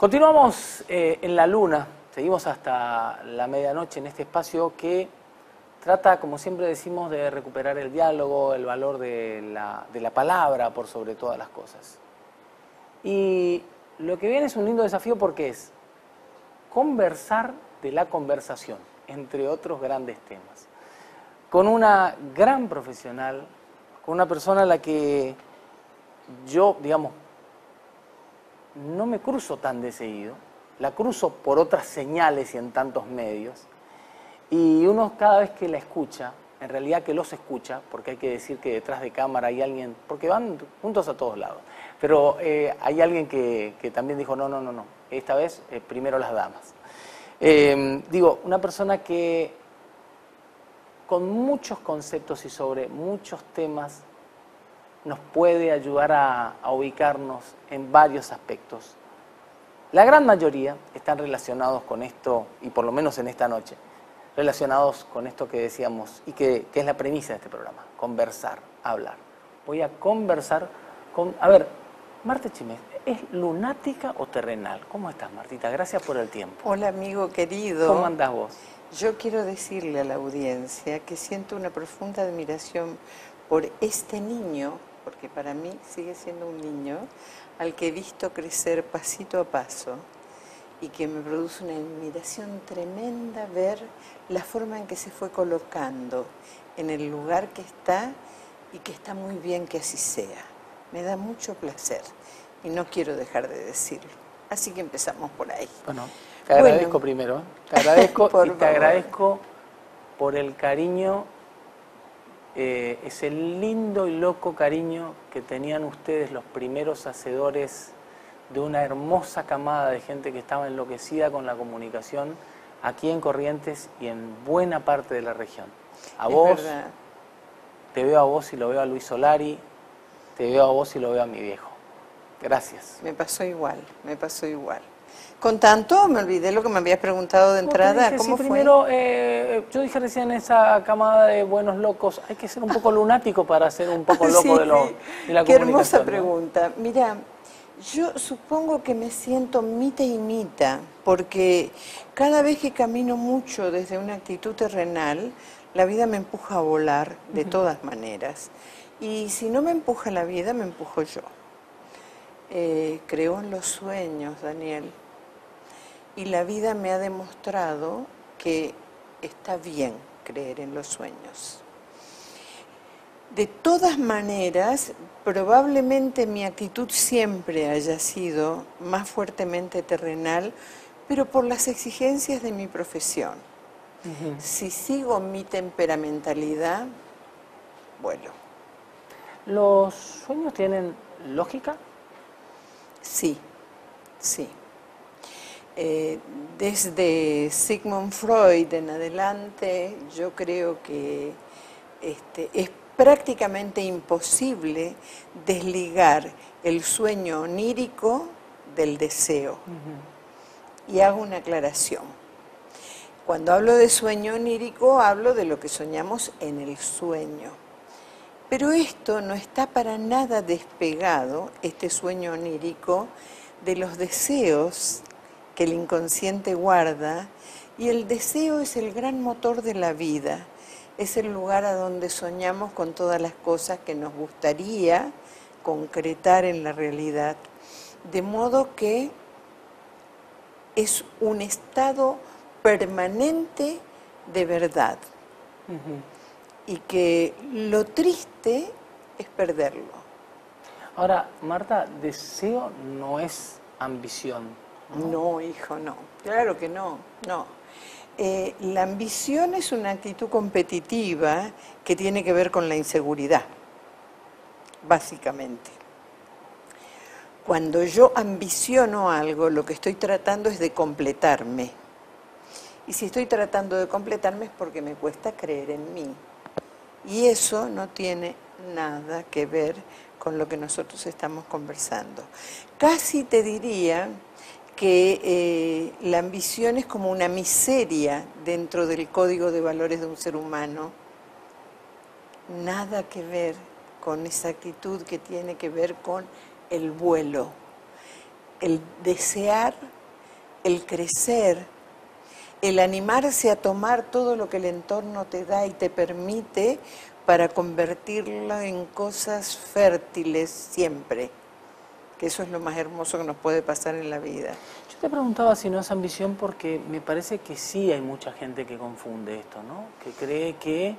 Continuamos en la luna, seguimos hasta la medianoche en este espacio que trata, como siempre decimos, de recuperar el diálogo, el valor de la palabra por sobre todas las cosas. Y lo que viene es un lindo desafío porque es conversar de la conversación, entre otros grandes temas, con una gran profesional, con una persona a la que yo, digamos, no me cruzo tan de seguido, la cruzo por otras señales y en tantos medios, y uno cada vez que la escucha, en realidad que los escucha, porque hay que decir que detrás de cámara hay alguien, porque van juntos a todos lados, pero hay alguien que también dijo, no, esta vez primero las damas. Digo, una persona que con muchos conceptos y sobre muchos temas nos puede ayudar a ubicarnos en varios aspectos. La gran mayoría están relacionados con esto, y por lo menos en esta noche, relacionados con esto que decíamos y que es la premisa de este programa, conversar, hablar. Voy a conversar con... A ver, Marta Chimés, ¿es lunática o terrenal? ¿Cómo estás, Martita? Gracias por el tiempo. Hola, amigo querido. ¿Cómo andás vos? Yo quiero decirle a la audiencia que siento una profunda admiración por este niño, porque para mí sigue siendo un niño, al que he visto crecer pasito a paso y que me produce una admiración tremenda ver la forma en que se fue colocando en el lugar que está y que está muy bien que así sea. Me da mucho placer y no quiero dejar de decirlo. Así que empezamos por ahí. Bueno, te agradezco primero. Te agradezco y te agradezco por el cariño, ese lindo y loco cariño que tenían ustedes los primeros hacedores de una hermosa camada de gente que estaba enloquecida con la comunicación aquí en Corrientes y en buena parte de la región. A vos, te veo a vos y lo veo a Luis Solari, te veo a vos y lo veo a mi viejo. Gracias. Me pasó igual, me pasó igual. Con tanto, me olvidé lo que me habías preguntado de entrada. Dije, ¿Cómo sí, fue? Primero, yo dije recién esa camada de buenos locos, hay que ser un poco lunático para ser un poco loco Sí, de la Qué comunicación. hermosa ¿no? pregunta. Mira, yo supongo que me siento mita y mita, porque cada vez que camino mucho desde una actitud terrenal, la vida me empuja a volar de todas maneras. Y si no me empuja la vida, me empujo yo. Creo en los sueños, Daniel. Y la vida me ha demostrado que está bien creer en los sueños. De todas maneras, probablemente mi actitud siempre haya sido más fuertemente terrenal, pero por las exigencias de mi profesión. Si sigo mi temperamentalidad, vuelo. ¿Los sueños tienen lógica? Sí, sí. Desde Sigmund Freud en adelante, yo creo que es prácticamente imposible desligar el sueño onírico del deseo. Y hago una aclaración. Cuando hablo de sueño onírico, hablo de lo que soñamos en el sueño. Pero esto no está para nada despegado, este sueño onírico, de los deseos que el inconsciente guarda, y el deseo es el gran motor de la vida, es el lugar a donde soñamos con todas las cosas que nos gustaría concretar en la realidad, de modo que es un estado permanente de verdad, y que lo triste es perderlo. Ahora, Marta, deseo no es ambición. No, hijo, no. Claro que no, no. La ambición es una actitud competitiva que tiene que ver con la inseguridad, básicamente. Cuando yo ambiciono algo, lo que estoy tratando es de completarme. Y si estoy tratando de completarme es porque me cuesta creer en mí. Y eso no tiene nada que ver con lo que nosotros estamos conversando. Casi te diría que la ambición es como una miseria dentro del código de valores de un ser humano. Nada que ver con esa actitud que tiene que ver con el vuelo, el desear el crecer, el animarse a tomar todo lo que el entorno te da y te permite para convertirlo en cosas fértiles siempre, que eso es lo más hermoso que nos puede pasar en la vida. Yo te preguntaba si no es ambición porque me parece que sí hay mucha gente que confunde esto, ¿no? Que cree que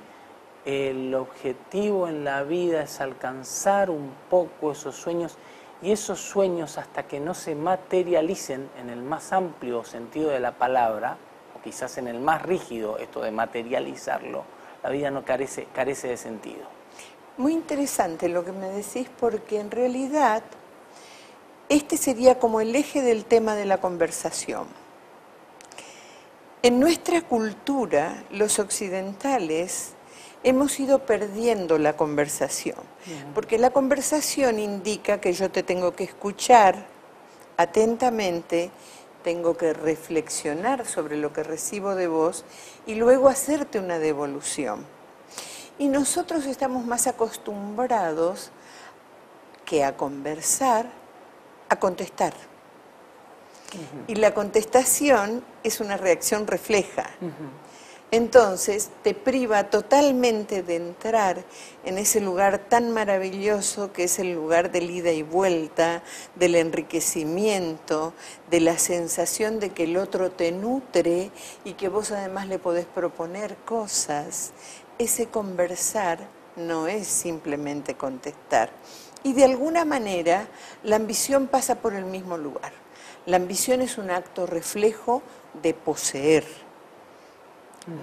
el objetivo en la vida es alcanzar un poco esos sueños, y esos sueños, hasta que no se materialicen en el más amplio sentido de la palabra, o quizás en el más rígido, esto de materializarlo, la vida no carece de sentido. Muy interesante lo que me decís, porque en realidad este sería como el eje del tema de la conversación. En nuestra cultura, los occidentales hemos ido perdiendo la conversación, porque la conversación indica que yo te tengo que escuchar atentamente, tengo que reflexionar sobre lo que recibo de vos y luego hacerte una devolución. Y nosotros estamos más acostumbrados que a conversar, a contestar. Y la contestación es una reacción refleja. Entonces te priva totalmente de entrar en ese lugar tan maravilloso que es el lugar del ida y vuelta, del enriquecimiento, de la sensación de que el otro te nutre y que vos además le podés proponer cosas. Ese conversar no es simplemente contestar. Y de alguna manera la ambición pasa por el mismo lugar. La ambición es un acto reflejo de poseer.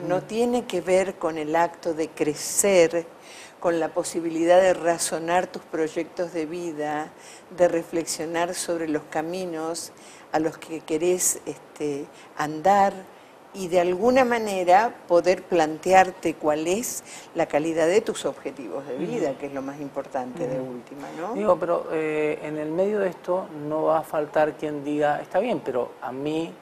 No tiene que ver con el acto de crecer, con la posibilidad de razonar tus proyectos de vida, de reflexionar sobre los caminos a los que querés andar y de alguna manera poder plantearte cuál es la calidad de tus objetivos de vida, que es lo más importante de última, ¿no? Digo, pero en el medio de esto no va a faltar quien diga, está bien, pero a mí,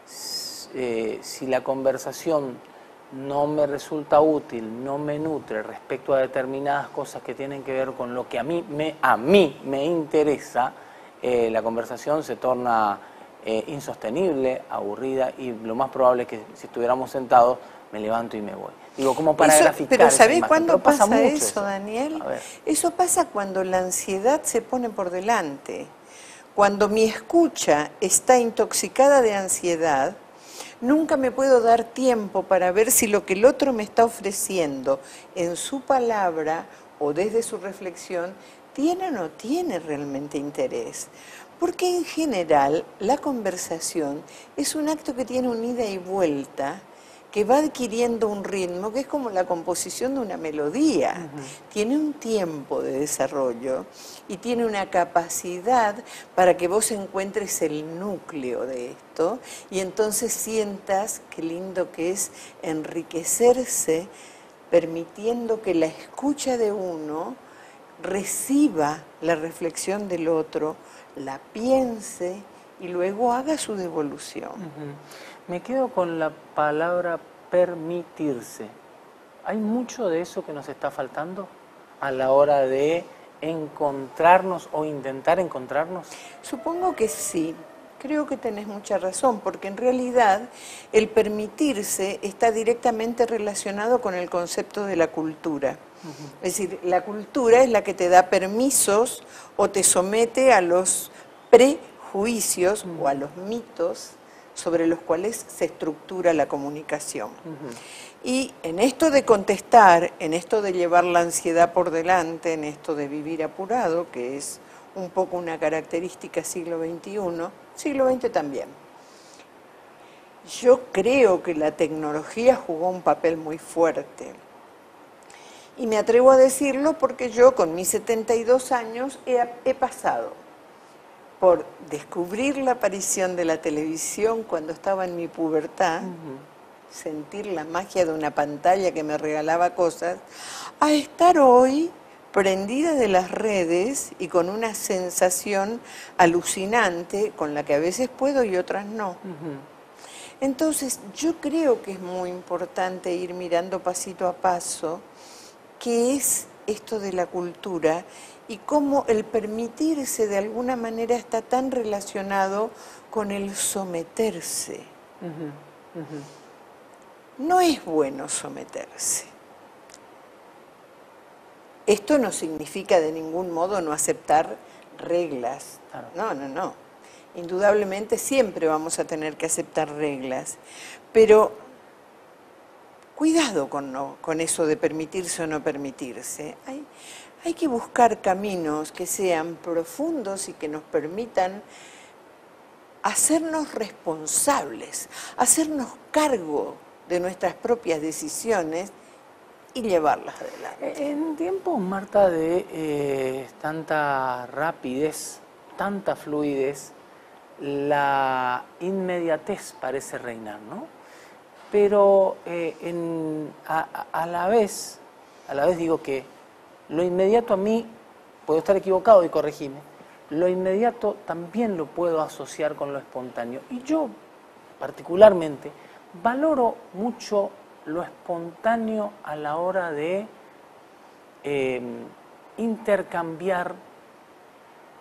si la conversación no me resulta útil, no me nutre respecto a determinadas cosas que tienen que ver con lo que a mí me interesa, la conversación se torna insostenible, aburrida, y lo más probable es que si estuviéramos sentados me levanto y me voy. Digo, como para graficar. Pero ¿sabés esa cuándo imagen? pasa Mucho eso, Daniel? A ver. Eso pasa cuando la ansiedad se pone por delante. Cuando mi escucha está intoxicada de ansiedad, nunca me puedo dar tiempo para ver si lo que el otro me está ofreciendo en su palabra o desde su reflexión tiene o no tiene realmente interés. Porque en general la conversación es un acto que tiene un ida y vuelta, que va adquiriendo un ritmo que es como la composición de una melodía. Tiene un tiempo de desarrollo y tiene una capacidad para que vos encuentres el núcleo de esto y entonces sientas qué lindo que es enriquecerse permitiendo que la escucha de uno reciba la reflexión del otro, la piense y luego haga su devolución. Me quedo con la palabra permitirse. ¿Hay mucho de eso que nos está faltando a la hora de encontrarnos o intentar encontrarnos? Supongo que sí. Creo que tenés mucha razón, porque en realidad el permitirse está directamente relacionado con el concepto de la cultura. Es decir, la cultura es la que te da permisos o te somete a los prejuicios o a los mitos sobre los cuales se estructura la comunicación. Y en esto de contestar, en esto de llevar la ansiedad por delante, en esto de vivir apurado, que es un poco una característica siglo XXI, siglo XX también. Yo creo que la tecnología jugó un papel muy fuerte. Y me atrevo a decirlo porque yo con mis 72 años he pasado por descubrir la aparición de la televisión cuando estaba en mi pubertad, sentir la magia de una pantalla que me regalaba cosas, a estar hoy prendida de las redes y con una sensación alucinante con la que a veces puedo y otras no. Entonces yo creo que es muy importante ir mirando pasito a paso qué es esto de la cultura y cómo el permitirse de alguna manera está tan relacionado con el someterse. No es bueno someterse. Esto no significa de ningún modo no aceptar reglas. Claro. No, no, no. Indudablemente siempre vamos a tener que aceptar reglas, pero cuidado con eso de permitirse o no permitirse. Hay que buscar caminos que sean profundos y que nos permitan hacernos responsables, hacernos cargo de nuestras propias decisiones y llevarlas adelante. En tiempos, Marta, de tanta rapidez, tanta fluidez, la inmediatez parece reinar, ¿no? Pero a la vez digo que lo inmediato a mí, puedo estar equivocado y corregime, lo inmediato también lo puedo asociar con lo espontáneo. Y yo, particularmente, valoro mucho lo espontáneo a la hora de intercambiar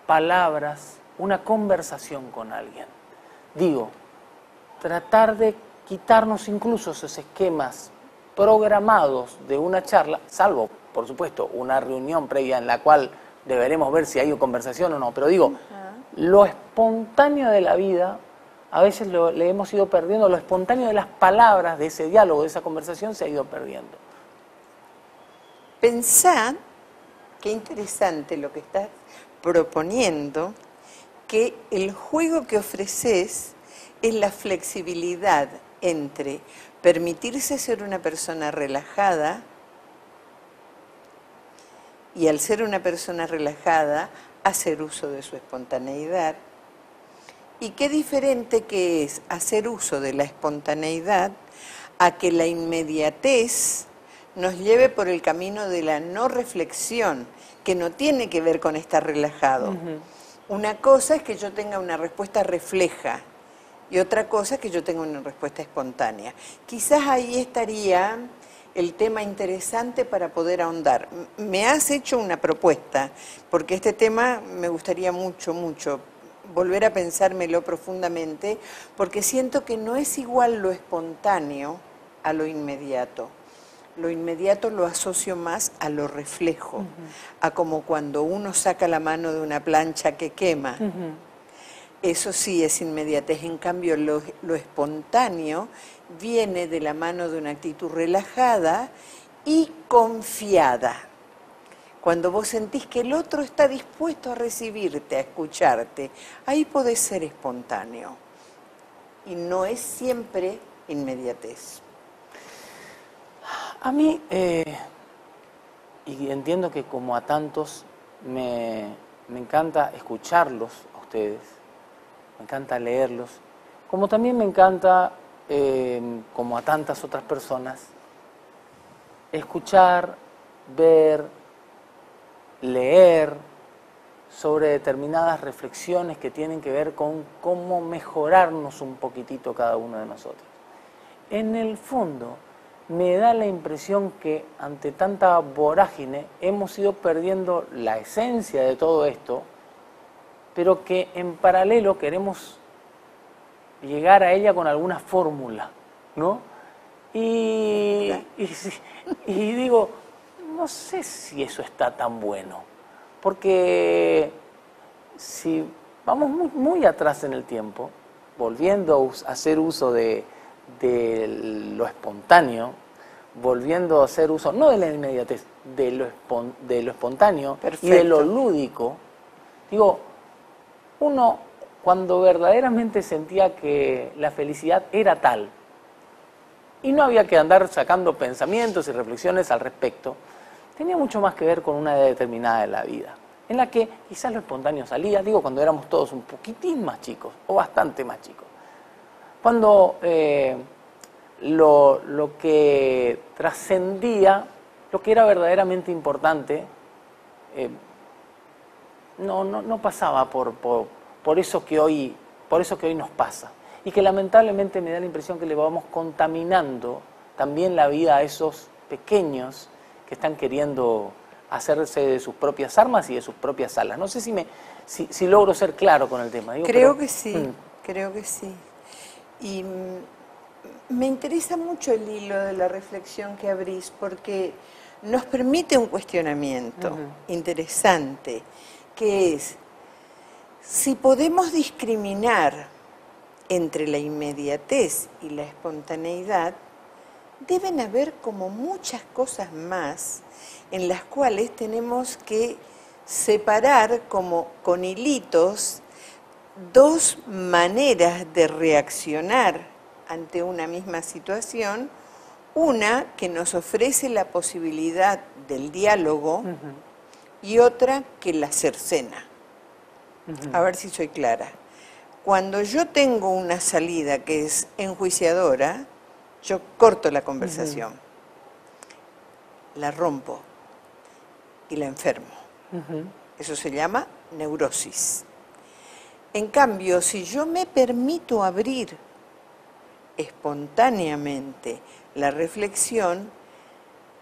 palabras, una conversación con alguien. Digo, tratar de quitarnos incluso esos esquemas programados de una charla, salvo, por supuesto, una reunión previa en la cual deberemos ver si hay conversación o no, pero digo, lo espontáneo de la vida, a veces le hemos ido perdiendo, lo espontáneo de las palabras, de ese diálogo, de esa conversación, se ha ido perdiendo. Pensá, qué interesante lo que estás proponiendo, que el juego que ofreces es la flexibilidad entre permitirse ser una persona relajada y al ser una persona relajada hacer uso de su espontaneidad. Y qué diferente que es hacer uso de la espontaneidad a que la inmediatez nos lleve por el camino de la no reflexión, que no tiene que ver con estar relajado. Una cosa es que yo tenga una respuesta refleja y otra cosa es que yo tenga una respuesta espontánea. Quizás ahí estaría el tema interesante para poder ahondar. Me has hecho una propuesta, porque este tema me gustaría mucho volver a pensármelo profundamente, porque siento que no es igual lo espontáneo a lo inmediato. Lo inmediato lo asocio más a lo reflejo, a como cuando uno saca la mano de una plancha que quema. Eso sí es inmediatez. En cambio, lo espontáneo viene de la mano de una actitud relajada y confiada. Cuando vos sentís que el otro está dispuesto a recibirte, a escucharte, ahí podés ser espontáneo. Y no es siempre inmediatez. A mí, y entiendo que como a tantos, me encanta escucharlos a ustedes, me encanta leerlos, como también me encanta, como a tantas otras personas, escuchar, ver, leer sobre determinadas reflexiones que tienen que ver con cómo mejorarnos un poquitito cada uno de nosotros. En el fondo, me da la impresión que ante tanta vorágine hemos ido perdiendo la esencia de todo esto, pero que en paralelo queremos llegar a ella con alguna fórmula, ¿no? Y digo, no sé si eso está tan bueno, porque si vamos muy atrás en el tiempo, volviendo a hacer uso de lo espontáneo, volviendo a hacer uso, no de la inmediatez, de lo espontáneo. Perfecto. Y de lo lúdico, digo, uno cuando verdaderamente sentía que la felicidad era tal, y no había que andar sacando pensamientos y reflexiones al respecto, tenía mucho más que ver con una edad determinada de la vida, en la que quizás lo espontáneo salía, digo, cuando éramos todos un poquitín más chicos, o bastante más chicos. Cuando lo que trascendía, lo que era verdaderamente importante, no pasaba por eso que hoy nos pasa. Y que lamentablemente me da la impresión que le vamos contaminando también la vida a esos pequeños que están queriendo hacerse de sus propias armas y de sus propias alas. No sé si logro ser claro con el tema. Creo que sí, creo que sí. Y me interesa mucho el hilo de la reflexión que abrís, porque nos permite un cuestionamiento interesante, que es, si podemos discriminar entre la inmediatez y la espontaneidad, deben haber como muchas cosas más en las cuales tenemos que separar como con hilitos dos maneras de reaccionar ante una misma situación, una que nos ofrece la posibilidad del diálogo y otra que la cercena. A ver si soy clara. Cuando yo tengo una salida que es enjuiciadora, yo corto la conversación, la rompo y la enfermo. Eso se llama neurosis. En cambio, si yo me permito abrir espontáneamente la reflexión,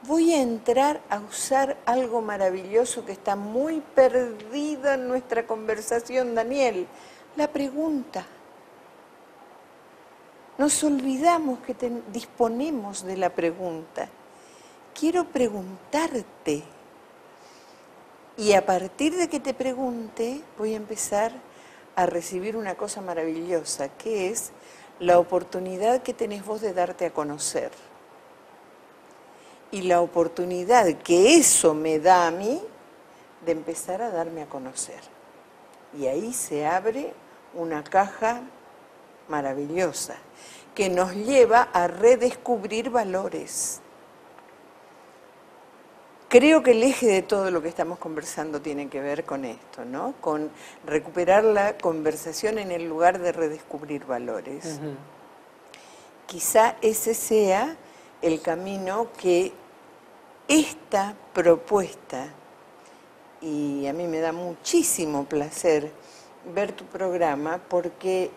voy a entrar a usar algo maravilloso que está muy perdido en nuestra conversación, Daniel, la pregunta. Nos olvidamos que disponemos de la pregunta. Quiero preguntarte. Y a partir de que te pregunte, voy a empezar a recibir una cosa maravillosa, que es la oportunidad que tenés vos de darte a conocer. Y la oportunidad que eso me da a mí de empezar a darme a conocer. Y ahí se abre una caja maravillosa que nos lleva a redescubrir valores. Creo que el eje de todo lo que estamos conversando tiene que ver con esto, ¿no? Con recuperar la conversación en el lugar de redescubrir valores. Quizá ese sea el camino que esta propuesta, y a mí me da muchísimo placer ver tu programa, porque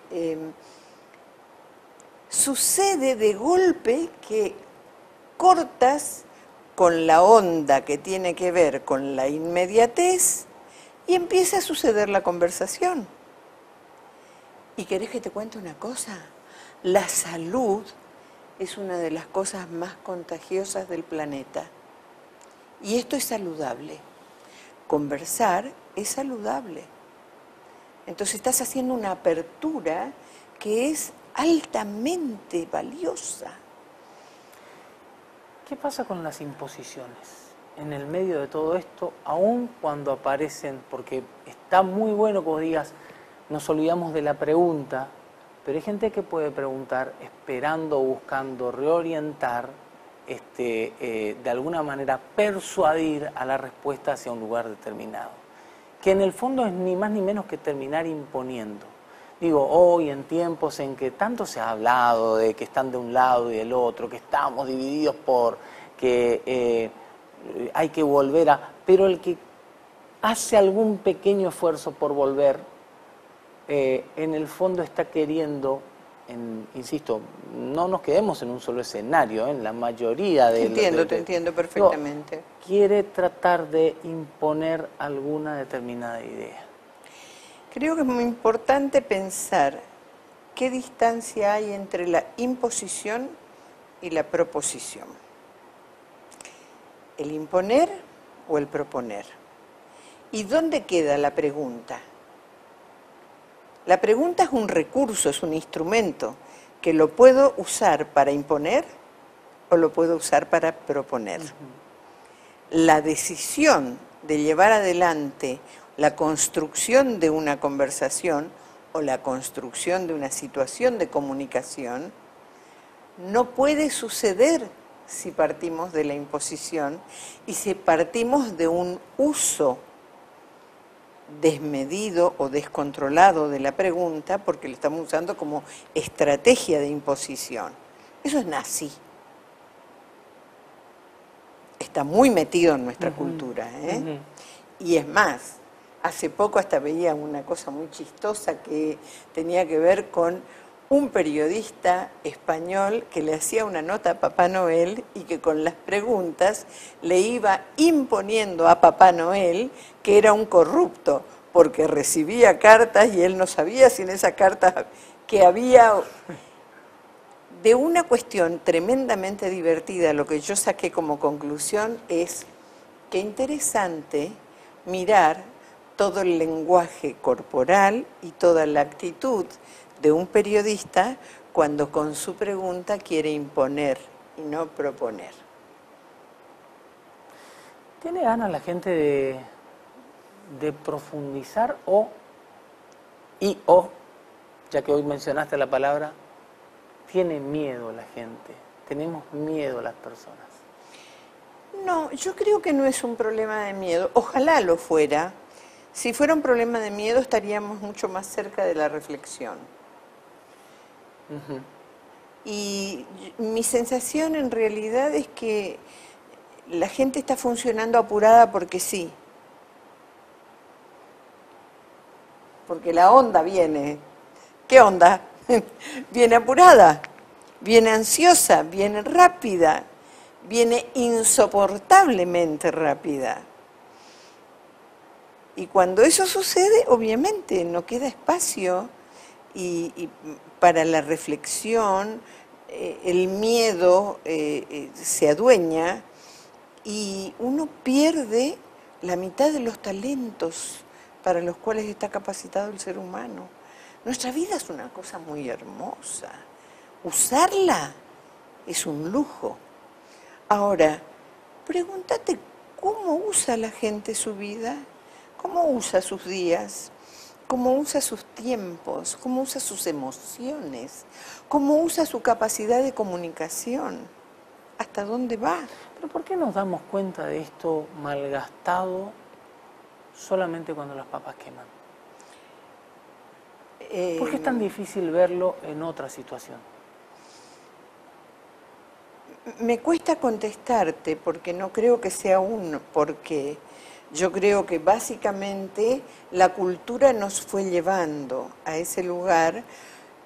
sucede de golpe que cortas con la onda que tiene que ver con la inmediatez y empieza a suceder la conversación. ¿Y querés que te cuente una cosa? La salud es una de las cosas más contagiosas del planeta. Y esto es saludable. Conversar es saludable. Entonces estás haciendo una apertura que es altamente valiosa. ¿Qué pasa con las imposiciones en el medio de todo esto, aun cuando aparecen? Porque está muy bueno que vos digas, nos olvidamos de la pregunta, pero hay gente que puede preguntar esperando, buscando reorientar, de alguna manera persuadir a la respuesta hacia un lugar determinado, que en el fondo es ni más ni menos que terminar imponiendo. Digo, hoy en tiempos en que tanto se ha hablado de que están de un lado y del otro, que estamos divididos por, que hay que volver a... Pero el que hace algún pequeño esfuerzo por volver, en el fondo está queriendo, insisto, no nos quedemos en un solo escenario, en la mayoría de... Te entiendo perfectamente. Quiere tratar de imponer alguna determinada idea. Creo que es muy importante pensar qué distancia hay entre la imposición y la proposición. El imponer o el proponer. ¿Y dónde queda la pregunta? La pregunta es un recurso, es un instrumento que lo puedo usar para imponer o lo puedo usar para proponer. La decisión de llevar adelante la construcción de una conversación o la construcción de una situación de comunicación no puede suceder si partimos de la imposición y si partimos de un uso desmedido o descontrolado de la pregunta, porque lo estamos usando como estrategia de imposición. Eso es nazi. Está muy metido en nuestra cultura, ¿eh? Y es más, hace poco hasta veía una cosa muy chistosa que tenía que ver con un periodista español que le hacía una nota a Papá Noel y que con las preguntas le iba imponiendo a Papá Noel que era un corrupto, porque recibía cartas y él no sabía si en esa carta que había... De una cuestión tremendamente divertida, lo que yo saqué como conclusión es que interesante mirar todo el lenguaje corporal y toda la actitud de un periodista cuando con su pregunta quiere imponer y no proponer. ¿Tiene ganas la gente de profundizar o, ya que hoy mencionaste la palabra, tiene miedo la gente? Tenemos miedo las personas. No, yo creo que no es un problema de miedo. Ojalá lo fuera. Si fuera un problema de miedo estaríamos mucho más cerca de la reflexión. Y mi sensación en realidad es que la gente está funcionando apurada porque sí. Porque la onda viene. ¿Qué onda? Viene apurada, viene ansiosa, viene rápida, viene insoportablemente rápida. Y cuando eso sucede, obviamente no queda espacio y para la reflexión, el miedo se adueña y uno pierde la mitad de los talentos para los cuales está capacitado el ser humano. Nuestra vida es una cosa muy hermosa. Usarla es un lujo. Ahora, pregúntate cómo usa la gente su vida, cómo usa sus días, cómo usa sus tiempos, cómo usa sus emociones, cómo usa su capacidad de comunicación, hasta dónde va. Pero ¿por qué nos damos cuenta de esto malgastado solamente cuando las papas queman? ¿Por qué es tan difícil verlo en otra situación? Me cuesta contestarte porque no creo que sea un porqué. Yo creo que básicamente la cultura nos fue llevando a ese lugar,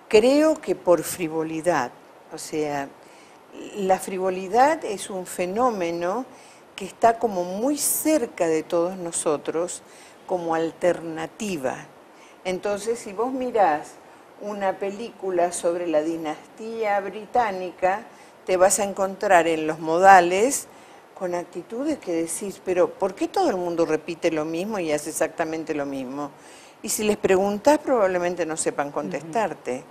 creo que por frivolidad. O sea, la frivolidad es un fenómeno que está como muy cerca de todos nosotros como alternativa. Entonces, si vos mirás una película sobre la dinastía británica, te vas a encontrar en los modales con actitudes que decís, pero ¿por qué todo el mundo repite lo mismo y hace exactamente lo mismo? Y si les preguntás, probablemente no sepan contestarte.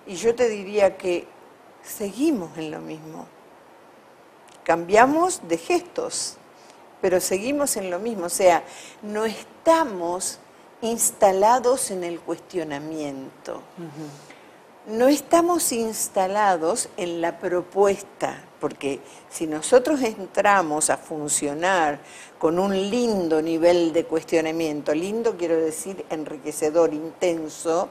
Y yo te diría que seguimos en lo mismo. Cambiamos de gestos, pero seguimos en lo mismo. O sea, no estamos instalados en el cuestionamiento. No estamos instalados en la propuesta, porque si nosotros entramos a funcionar con un lindo nivel de cuestionamiento, lindo quiero decir enriquecedor, intenso,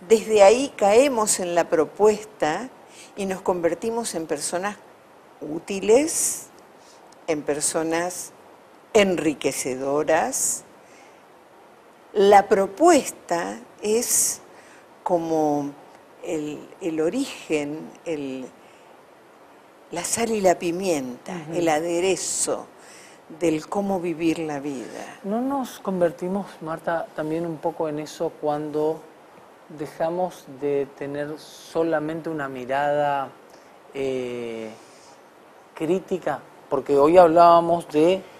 desde ahí caemos en la propuesta y nos convertimos en personas útiles, en personas enriquecedoras. La propuesta es como el origen, la sal y la pimienta, el aderezo del cómo vivir la vida. ¿No nos convertimos, Marta, también un poco en eso cuando dejamos de tener solamente una mirada crítica? Porque hoy hablábamos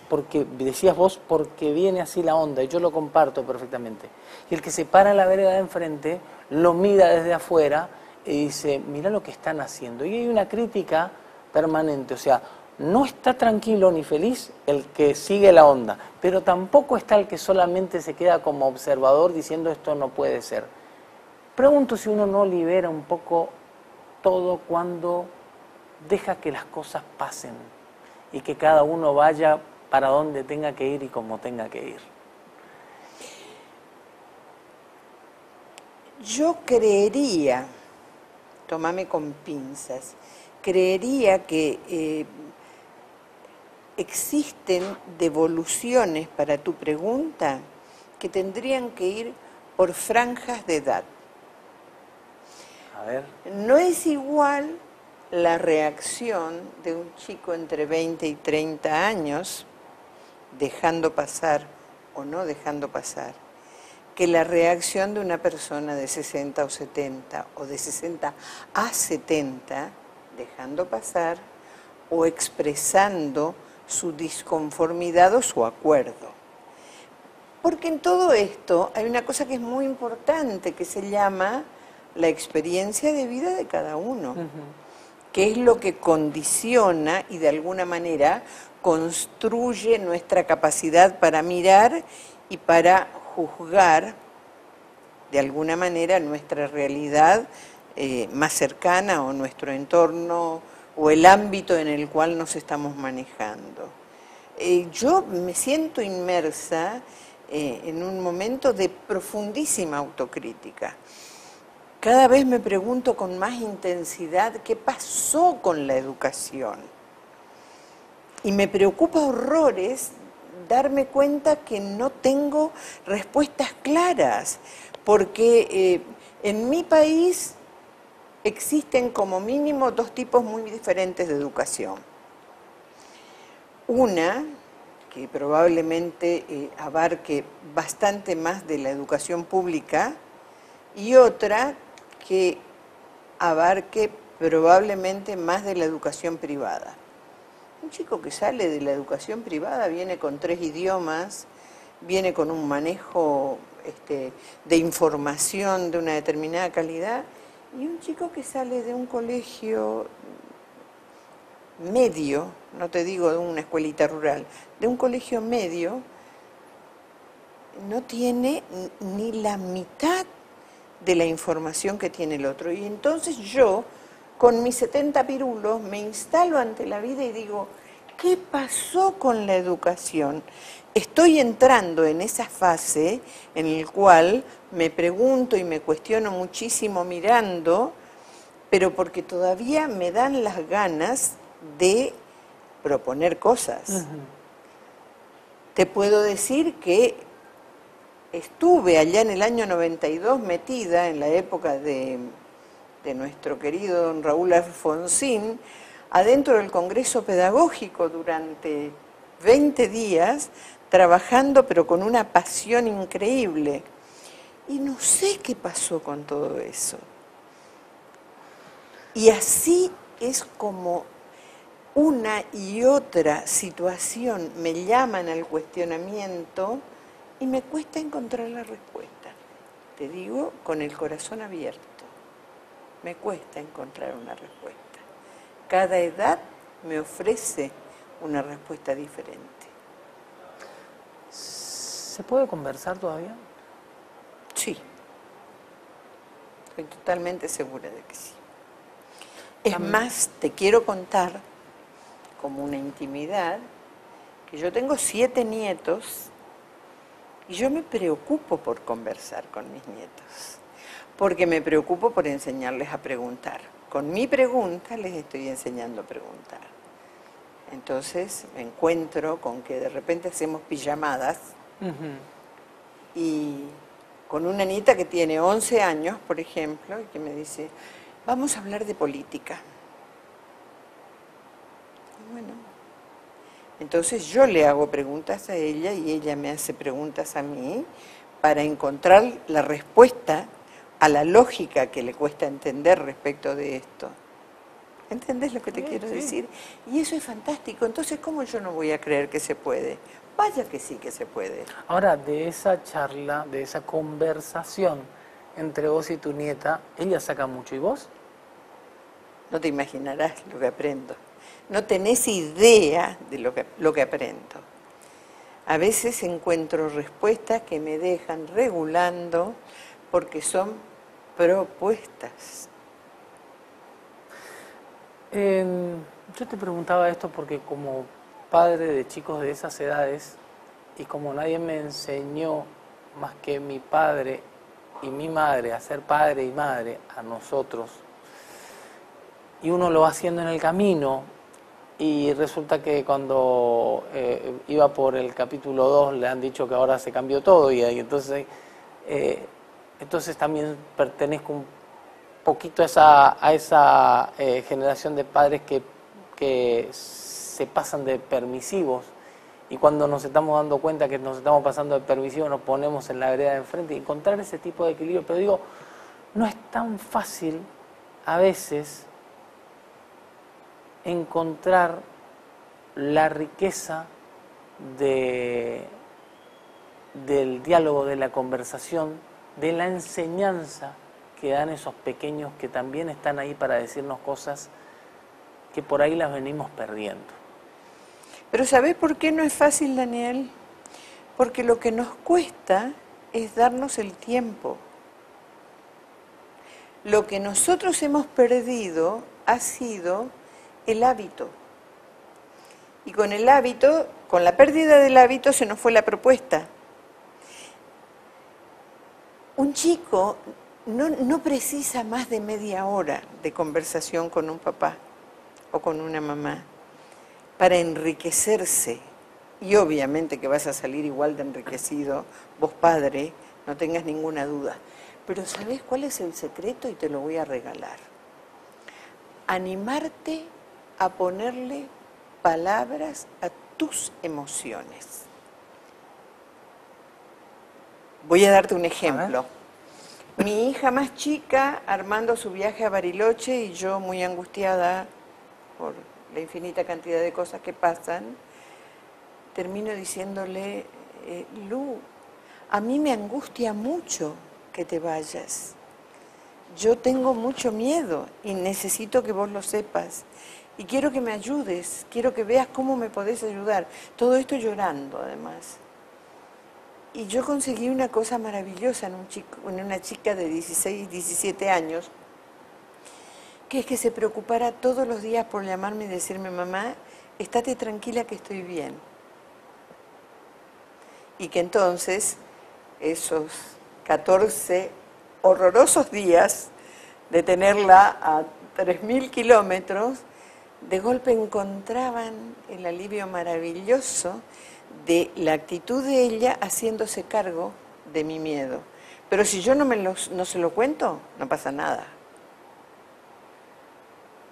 porque decías vos, porque viene así la onda, y yo lo comparto perfectamente. Y el que se para en la vereda de enfrente, lo mira desde afuera y dice, mira lo que están haciendo. Y hay una crítica permanente, o sea, no está tranquilo ni feliz el que sigue la onda, pero tampoco está el que solamente se queda como observador diciendo esto no puede ser. Pregunto si uno no libera un poco todo cuando deja que las cosas pasen y que cada uno vaya para donde tenga que ir y como tenga que ir. Yo creería, tómame con pinzas, creería que existen devoluciones para tu pregunta que tendrían que ir por franjas de edad. A ver. No es igual la reacción de un chico entre 20 y 30 años, dejando pasar o no dejando pasar, que la reacción de una persona de 60 o 70, o de 60 a 70, dejando pasar o expresando su disconformidad o su acuerdo. Porque en todo esto hay una cosa que es muy importante, que se llama la experiencia de vida de cada uno, que es lo que condiciona y de alguna manera construye nuestra capacidad para mirar y para juzgar de alguna manera nuestra realidad más cercana o nuestro entorno o el ámbito en el cual nos estamos manejando. Yo me siento inmersa en un momento de profundísima autocrítica. Cada vez me pregunto con más intensidad qué pasó con la educación. Y me preocupa horrores darme cuenta que no tengo respuestas claras, porque en mi país existen como mínimo dos tipos muy diferentes de educación. Una, que probablemente abarque bastante más de la educación pública, y otra que abarque probablemente más de la educación privada. Un chico que sale de la educación privada viene con 3 idiomas, viene con un manejo de información de una determinada calidad, y un chico que sale de un colegio medio, no te digo de una escuelita rural, de un colegio medio, no tiene ni la mitad de la información que tiene el otro. Y entonces yo, con mis 70 pirulos, me instalo ante la vida y digo, ¿qué pasó con la educación? Estoy entrando en esa fase en la cual me pregunto y me cuestiono muchísimo mirando, pero porque todavía me dan las ganas de proponer cosas. Te puedo decir que estuve allá en el año 92 metida en la época de nuestro querido don Raúl Alfonsín, adentro del Congreso Pedagógico durante 20 días, trabajando pero con una pasión increíble. Y no sé qué pasó con todo eso. Y así es como una y otra situación me llaman al cuestionamiento y me cuesta encontrar la respuesta. Te digo con el corazón abierto. Me cuesta encontrar una respuesta. Cada edad me ofrece una respuesta diferente. ¿Se puede conversar todavía? Sí. Estoy totalmente segura de que sí. Es más, te quiero contar, como una intimidad, que yo tengo 7 nietos y yo me preocupo por conversar con mis nietos, porque me preocupo por enseñarles a preguntar. Con mi pregunta les estoy enseñando a preguntar. Entonces me encuentro con que de repente hacemos pijamadas y con una nieta que tiene 11 años, por ejemplo, y que me dice, vamos a hablar de política. Bueno, entonces yo le hago preguntas a ella y ella me hace preguntas a mí para encontrar la respuesta a la lógica que le cuesta entender respecto de esto. ¿Entendés lo que te quiero decir? Y eso es fantástico. Entonces, ¿cómo yo no voy a creer que se puede? Vaya que sí que se puede. Ahora, de esa charla, de esa conversación entre vos y tu nieta, ¿ella saca mucho y vos? No te imaginarás lo que aprendo. No tenés idea de lo que aprendo. A veces encuentro respuestas que me dejan regulando porque son propuestas. Yo te preguntaba esto porque como padre de chicos de esas edades y como nadie me enseñó más que mi padre y mi madre a ser padre y madre a nosotros, y uno lo va haciendo en el camino y resulta que cuando iba por el capítulo 2 le han dicho que ahora se cambió todo y entonces también pertenezco poquito a esa generación de padres que se pasan de permisivos, y cuando nos estamos dando cuenta que nos estamos pasando de permisivos nos ponemos en la vereda de enfrente, y encontrar ese tipo de equilibrio. Pero digo, no es tan fácil a veces encontrar la riqueza del diálogo, de la conversación, de la enseñanza que dan esos pequeños que también están ahí para decirnos cosas que por ahí las venimos perdiendo. Pero ¿sabés por qué no es fácil, Daniel? Porque lo que nos cuesta es darnos el tiempo. Lo que nosotros hemos perdido ha sido el hábito. Y con el hábito, con la pérdida del hábito se nos fue la propuesta. Un chico no precisa más de media hora de conversación con un papá o con una mamá para enriquecerse. Y obviamente que vas a salir igual de enriquecido, vos padre, no tengas ninguna duda. Pero ¿sabés cuál es el secreto? Y te lo voy a regalar. Animarte a ponerle palabras a tus emociones. Voy a darte un ejemplo. Mi hija más chica armando su viaje a Bariloche y yo muy angustiada por la infinita cantidad de cosas que pasan, termino diciéndole, Lu, a mí me angustia mucho que te vayas. Yo tengo mucho miedo y necesito que vos lo sepas. Y quiero que me ayudes, quiero que veas cómo me podés ayudar. Todo esto llorando, además. Y yo conseguí una cosa maravillosa en una chica de 16, 17 años, que es que se preocupara todos los días por llamarme y decirme, mamá, estate tranquila que estoy bien. Y que entonces, esos 14 horrorosos días de tenerla a 3.000 kilómetros, de golpe encontraban el alivio maravilloso de la actitud de ella haciéndose cargo de mi miedo. Pero si yo no se lo cuento, no pasa nada.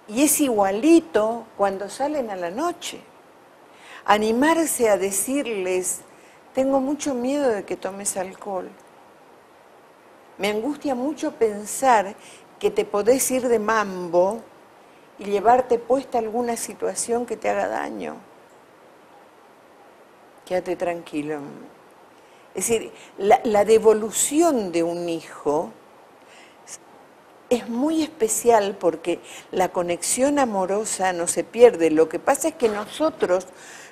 Y es igualito cuando salen a la noche. Animarse a decirles, tengo mucho miedo de que tomes alcohol. Me angustia mucho pensar que te podés ir de mambo y llevarte puesta alguna situación que te haga daño. Quédate tranquilo. Es decir, la devolución de un hijo es muy especial porque la conexión amorosa no se pierde. Lo que pasa es que nosotros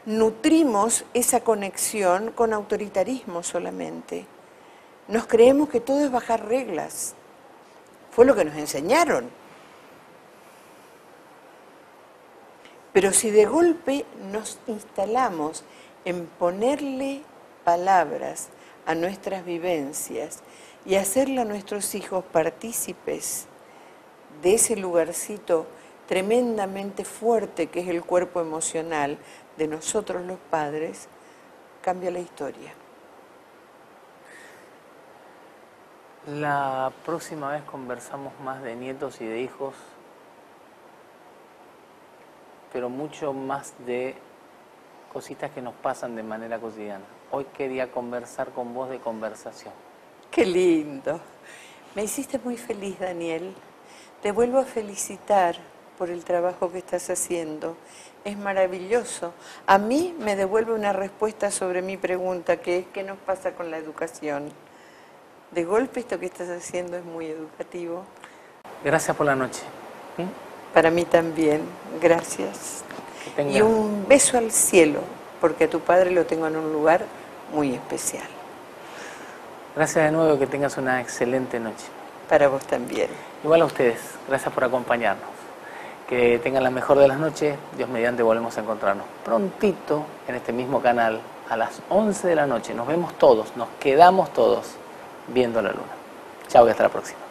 nutrimos esa conexión con autoritarismo solamente. Nos creemos que todo es bajar reglas. Fue lo que nos enseñaron. Pero si de golpe nos instalamos en ponerle palabras a nuestras vivencias y hacerle a nuestros hijos partícipes de ese lugarcito tremendamente fuerte que es el cuerpo emocional de nosotros los padres, cambia la historia. La próxima vez conversamos más de nietos y de hijos, pero mucho más de cositas que nos pasan de manera cotidiana. Hoy quería conversar con vos de conversación. ¡Qué lindo! Me hiciste muy feliz, Daniel. Te vuelvo a felicitar por el trabajo que estás haciendo. Es maravilloso. A mí me devuelve una respuesta sobre mi pregunta, que es ¿qué nos pasa con la educación? De golpe esto que estás haciendo es muy educativo. Gracias por la noche. Para mí también, gracias. Y un beso al cielo, porque a tu padre lo tengo en un lugar muy especial. Gracias de nuevo, que tengas una excelente noche. Para vos también. Igual a ustedes, gracias por acompañarnos. Que tengan la mejor de las noches. Dios mediante volvemos a encontrarnos prontito en este mismo canal a las 11 de la noche. Nos vemos todos, nos quedamos todos viendo la luna. Chao y hasta la próxima.